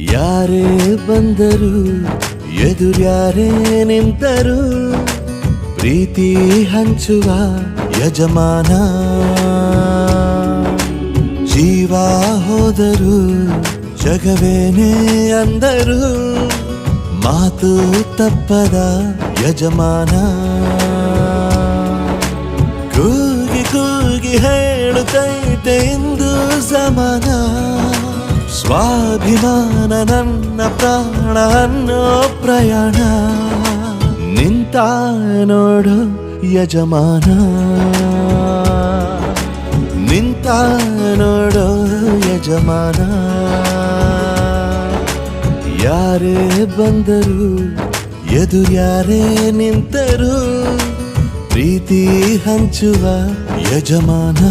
ಯಾರೇ ಬಂದರು ಎದುರ್ಯಾರೇ ನಿಂತರು ಪ್ರೀತಿ ಹಂಚುವ ಯಜಮಾನ ಜೀವ ಹೋದರು ಜಗವೇನೇ ಅಂದರು ಮಾತು ತಪ್ಪದ ಯಜಮಾನ ಕೂಗಿ ಕೂಗಿ ಹೇಳುತ್ತೈತೆ ಇಂದು ಸಮಾನ ಸ್ವಾಭಿಮಾನ ನನ್ನ ಪ್ರಾಣ ಅನ್ನೋ ಪ್ರಯಾಣ ನಿಂತ ನೋಡು ಯಜಮಾನ ನಿಂತ ನೋಡು ಯಜಮಾನ ಯಾರೇ ಬಂದರು ಎದುರ್ಯಾರೇ ನಿಂತರು ಪ್ರೀತಿ ಹಂಚುವ ಯಜಮಾನ